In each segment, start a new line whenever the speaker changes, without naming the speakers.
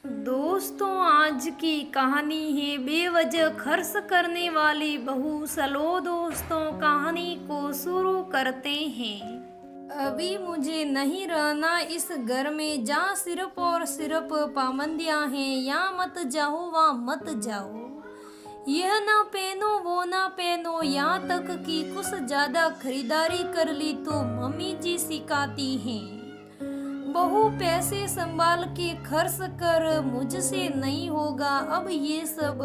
दोस्तों, आज की कहानी है बेवजह खर्च करने वाली बहू। चलो दोस्तों, कहानी को शुरू करते हैं। अभी मुझे नहीं रहना इस घर में जहाँ सिर्फ और सिर्फ पाबंदियाँ हैं। यहाँ मत जाओ, वहाँ मत जाओ, यह ना पहनो, वो ना पहनो, यहाँ तक कि कुछ ज्यादा खरीदारी कर ली तो मम्मी जी सिखाती हैं, बहू पैसे संभाल के खर्च कर, मुझसे नहीं होगा अब ये सब।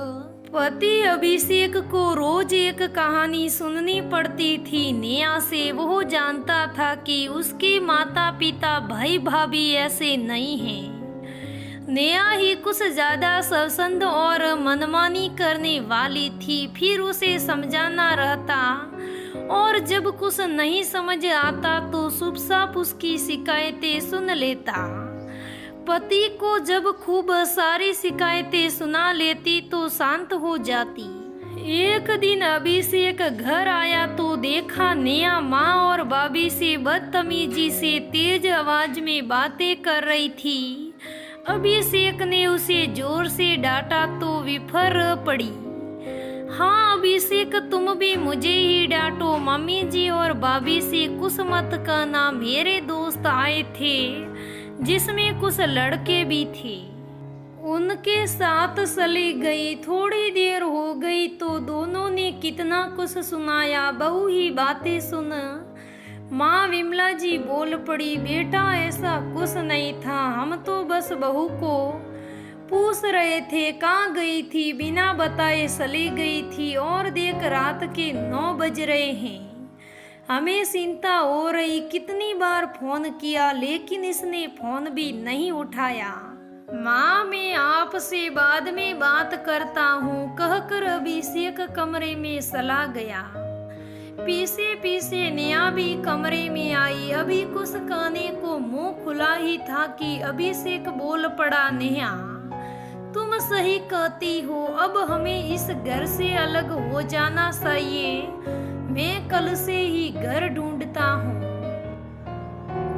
पति अभिषेक को रोज एक कहानी सुननी पड़ती थी नेहा से। वो जानता था कि उसके माता पिता भाई भाभी ऐसे नहीं हैं। नेहा ही कुछ ज्यादा स्वच्छंद और मनमानी करने वाली थी। फिर उसे समझाना रहता और जब कुछ नहीं समझ आता तो चुपचाप उसकी शिकायतें सुन लेता। पति को जब खूब सारी शिकायतें सुना लेती तो शांत हो जाती। एक दिन अभिषेक घर आया तो देखा नेहा माँ और भाभी से बदतमीजी से तेज आवाज में बातें कर रही थी। अभिषेक ने उसे जोर से डांटा तो विफर पड़ी। हाँ अभिषेक, तुम भी मुझे ही डांटो। मम्मी जी और भाभी से कुछ मत कहना। मेरे दोस्त आए थे जिसमें कुछ लड़के भी थे, उनके साथ चली गई। थोड़ी देर हो गई तो दोनों ने कितना कुछ सुनाया। बहू ही बातें सुन। माँ विमला जी बोल पड़ी, बेटा ऐसा कुछ नहीं था, हम तो बस बहू को पूछ रहे थे कहाँ गई थी, बिना बताए चली गई थी और देख रात के 9 बज रहे हैं। हमें चिंता हो रही, कितनी बार फोन किया लेकिन इसने फोन भी नहीं उठाया। माँ मैं आपसे बाद में बात करता हूँ कहकर अभिषेक कमरे में चला गया। पीछे पीछे नेहा भी कमरे में आई। अभी कुछ कहने को मुंह खुला ही था कि अभिषेक बोल पड़ा, नेहा तुम सही कहती हो, अब हमें इस घर से अलग हो जाना चाहिए। मैं कल से ही घर ढूंढता हूँ।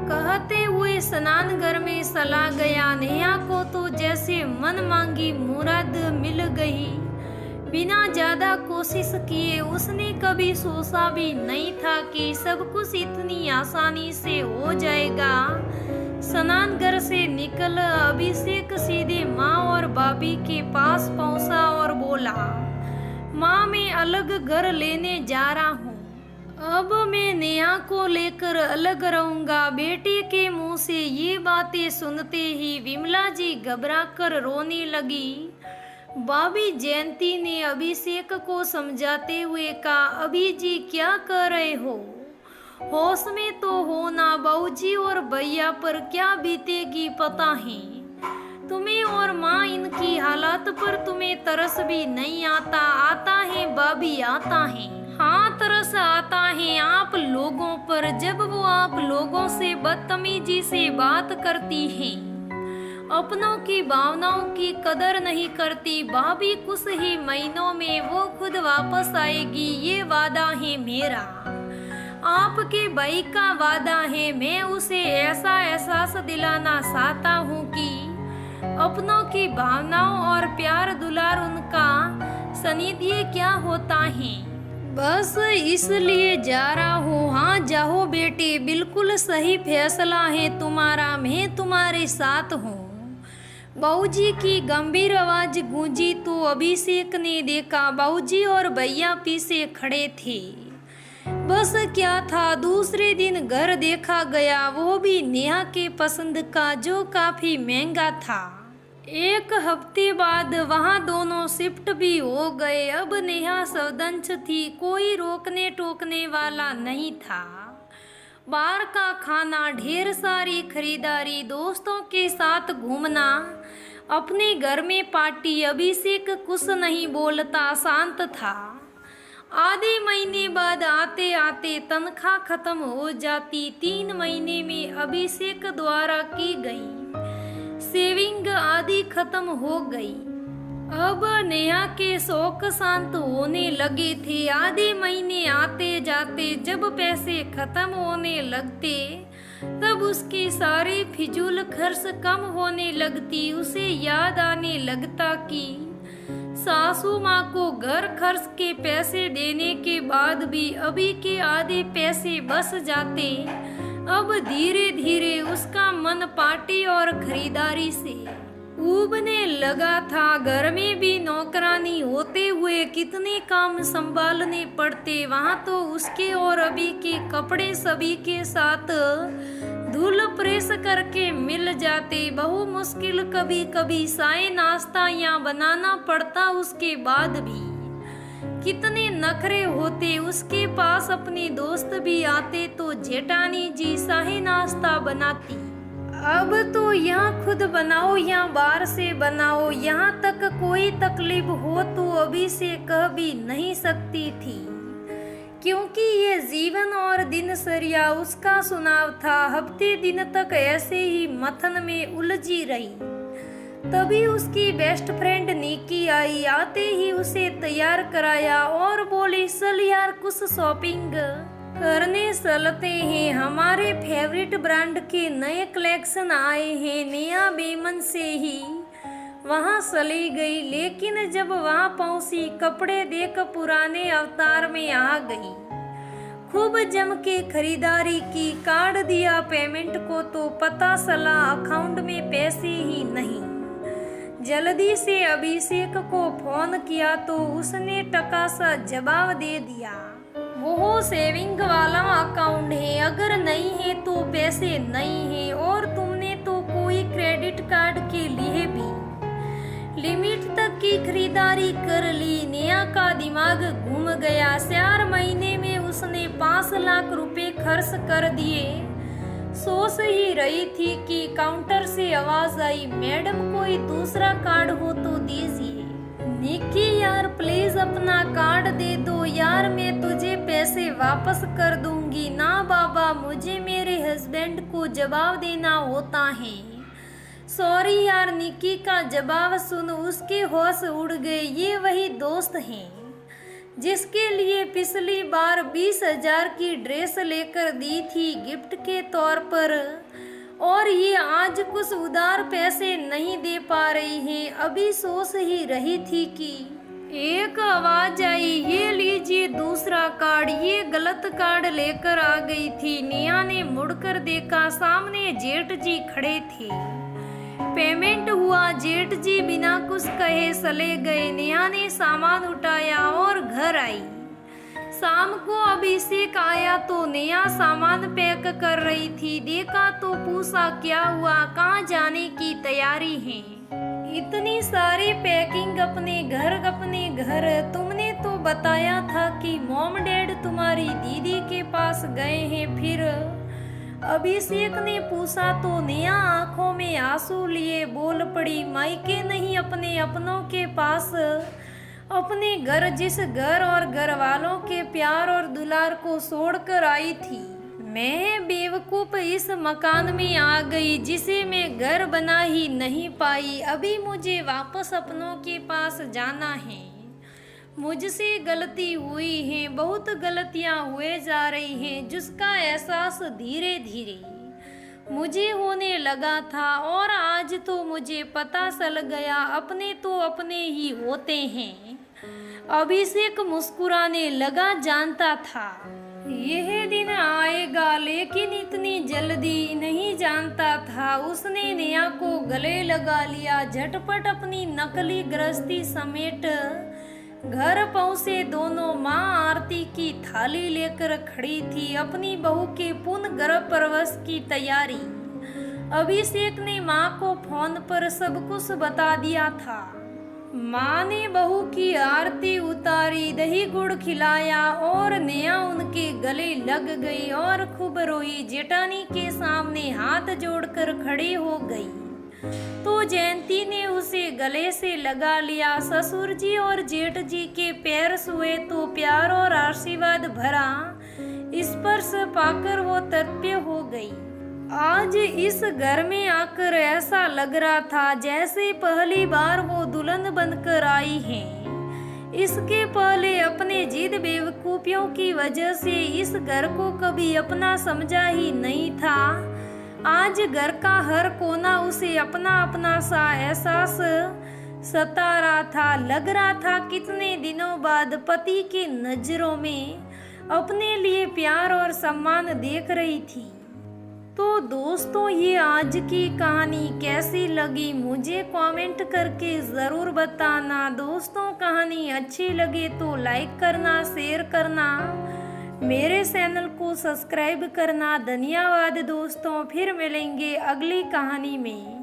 कहते हुए स्नान घर में चला गया। नेहा को तो जैसे मन मांगी मुराद मिल गई। बिना ज्यादा कोशिश किए उसने कभी सोचा भी नहीं था कि सब कुछ इतनी आसानी से हो जाएगा। स्नान घर से निकल अभिषेक सीधे माँ और भाभी के पास पहुंचा और बोला, माँ मैं अलग घर लेने जा रहा हूँ। अब मैं नेहा को लेकर अलग रहूंगा। बेटे के मुंह से ये बातें सुनते ही विमला जी घबरा कर रोने लगी। भाभी जयंती ने अभिषेक को समझाते हुए कहा, अभी जी क्या कर रहे हो, होश में तो हो ना। बाबूजी और भैया पर क्या बीतेगी पता है तुम्हें, और माँ इनकी हालत पर तुम्हें तरस भी नहीं आता। आता है भाभी, आता है। हाँ तरस आता है आप लोगों पर, जब वो आप लोगों से बदतमीजी से बात करती हैं, अपनों की भावनाओं की कदर नहीं करती। भाभी कुछ ही महीनों में वो खुद वापस आएगी, ये वादा है मेरा, आपके भाई का वादा है। मैं उसे ऐसा एहसास दिलाना चाहता हूँ कि अपनों की भावनाओं और प्यार दुलार उनका सानिध्य क्या होता है, बस इसलिए जा रहा हूँ। हाँ जाओ बेटे, बिल्कुल सही फैसला है तुम्हारा, मैं तुम्हारे साथ हूँ। बाबूजी की गंभीर आवाज गूंजी तो अभिषेक ने देखा बाबूजी और भैया पीछे खड़े थे। बस क्या था, दूसरे दिन घर देखा गया, वो भी नेहा के पसंद का, जो काफी महंगा था। एक हफ्ते बाद वहां दोनों शिफ्ट भी हो गए। अब नेहा सौदंश थी, कोई रोकने टोकने वाला नहीं था। बाहर का खाना, ढेर सारी खरीदारी, दोस्तों के साथ घूमना, अपने घर में पार्टी। अभिषेक कुछ नहीं बोलता, शांत था। आधे महीने बाद आते आते तनख्वाह खत्म हो जाती। 3 महीने में अभिषेक द्वारा की गई सेविंग आधी खत्म हो गई। अब नेहा के शौक शांत होने लगे थे। आधे महीने आते जाते जब पैसे खत्म होने लगते तब उसकी सारी फिजूल खर्च कम होने लगती। उसे याद आने लगता कि सासू माँ को घर खर्च के पैसे देने के बाद भी अभी के आधे पैसे बच जाते। अब धीरे धीरे उसका मन पार्टी और खरीदारी से ऊबने लगा था। घर में भी नौकरानी होते हुए कितने काम संभालने पड़ते। वहाँ तो उसके और अभी के कपड़े सभी के साथ धूल प्रेस करके मिल जाते। बहु मुश्किल कभी कभी चाय नाश्ता या बनाना पड़ता। उसके बाद भी कितने नखरे होते। उसके पास अपने दोस्त भी आते तो जेठानी जी चाय नाश्ता बनाती। अब तो यहाँ खुद बनाओ या बाहर से बनाओ, यहाँ तक कोई तकलीफ हो तो अभी से कह भी नहीं सकती थी, क्योंकि ये जीवन और दिनचर्या उसका चुनाव था। हफ्ते दिन तक ऐसे ही मथन में उलझी रही। तभी उसकी बेस्ट फ्रेंड निकी आई। आते ही उसे तैयार कराया और बोली, चल यार कुछ शॉपिंग करने चलते हैं, हमारे फेवरेट ब्रांड के नए कलेक्शन आए हैं। नेहा बेमन से ही वहाँ चली गई, लेकिन जब वहाँ पहुंची कपड़े देख पुराने अवतार में आ गई। खूब जम के खरीदारी की, कार्ड दिया पेमेंट को तो पता चला अकाउंट में पैसे ही नहीं। जल्दी से अभिषेक को फोन किया तो उसने टका सा जवाब दे दिया, वो सेविंग वाला अकाउंट है, अगर नहीं है तो पैसे नहीं है, और तुमने तो कोई क्रेडिट कार्ड के लिए भी लिमिट तक की खरीदारी कर ली। नेहा का दिमाग घूम गया। 4 महीने में उसने 5 लाख रुपए खर्च कर दिए। सोच ही रही थी कि काउंटर से आवाज आई, मैडम कोई दूसरा कार्ड हो तो दीजिए। निकी यार प्लीज अपना कार्ड दे दो यार, मैं तुझे पैसे वापस कर दूंगी। ना बाबा, मुझे मेरे हस्बैंड को जवाब देना होता है। सॉरी यार। निकी का जवाब सुन उसके होश उड़ गए। ये वही दोस्त हैं जिसके लिए पिछली बार 20,000 की ड्रेस लेकर दी थी गिफ्ट के तौर पर, और ये आज कुछ उधार पैसे नहीं दे पा रही है। अभी सोच ही रही थी कि एक आवाज आई, ये लीजिए दूसरा कार्ड। ये गलत कार्ड लेकर आ गई थी। नेहा ने मुड़कर देखा, सामने जेठ जी खड़े थे। पेमेंट हुआ, जेठ जी बिना कुछ कहे चले गए। नेहा ने सामान उठाया और घर आई। शाम को अभिषेक आया तो नेहा सामान पैक कर रही थी। देखा तो पूछा, क्या हुआ, कहाँ जाने की तैयारी है? इतनी सारी पैकिंग अपने घर। तुमने तो बताया था कि मॉम डैड तुम्हारी दीदी के पास गए हैं, फिर? अभिषेक ने पूछा तो नेहा आंखों में आंसू लिए बोल पड़ी, मायके नहीं, अपने अपनों के पास, अपने घर, जिस घर और घर वालों के प्यार और दुलार को छोड़कर आई थी। मैं बेवकूफ इस मकान में आ गई जिसे मैं घर बना ही नहीं पाई। अभी मुझे वापस अपनों के पास जाना है। मुझसे गलती हुई है, बहुत गलतियां हुए जा रही हैं, जिसका एहसास धीरे धीरे मुझे होने लगा था, और आज तो मुझे पता चल गया, अपने तो अपने ही होते हैं। अभिषेक मुस्कुराने लगा, जानता था यह दिन आएगा, लेकिन इतनी जल्दी नहीं जानता था। उसने नेहा को गले लगा लिया। झटपट अपनी नकली गृहस्थी समेट घर पहुंचे दोनों। माँ आरती की थाली लेकर खड़ी थी, अपनी बहू के पुनः गर्भ प्रवेश की तैयारी। अभिषेक ने माँ को फोन पर सब कुछ बता दिया था। माँ ने बहू की आरती उतारी, दही गुड़ खिलाया, और नेहा उनके गले लग गई और खूब रोई। जेठानी के सामने हाथ जोड़कर खड़ी हो गई तो जयंती ने उसे गले से लगा लिया। ससुर जी और जेठ जी के पैर छुए तो प्यार और आशीर्वाद भरा स्पर्श पाकर वो तृप्य हो गई। आज इस घर में आकर ऐसा लग रहा था जैसे पहली बार वो दुल्हन बनकर आई है। इसके पहले अपने जिद बेवकूफियों की वजह से इस घर को कभी अपना समझा ही नहीं था। आज घर का हर कोना उसे अपना अपना सा एहसास सता रहा था। लग रहा था कितने दिनों बाद पति की नजरों में अपने लिए प्यार और सम्मान देख रही थी। तो दोस्तों, ये आज की कहानी कैसी लगी मुझे कमेंट करके ज़रूर बताना। दोस्तों, कहानी अच्छी लगे तो लाइक करना, शेयर करना, मेरे चैनल को सब्सक्राइब करना। धन्यवाद दोस्तों, फिर मिलेंगे अगली कहानी में।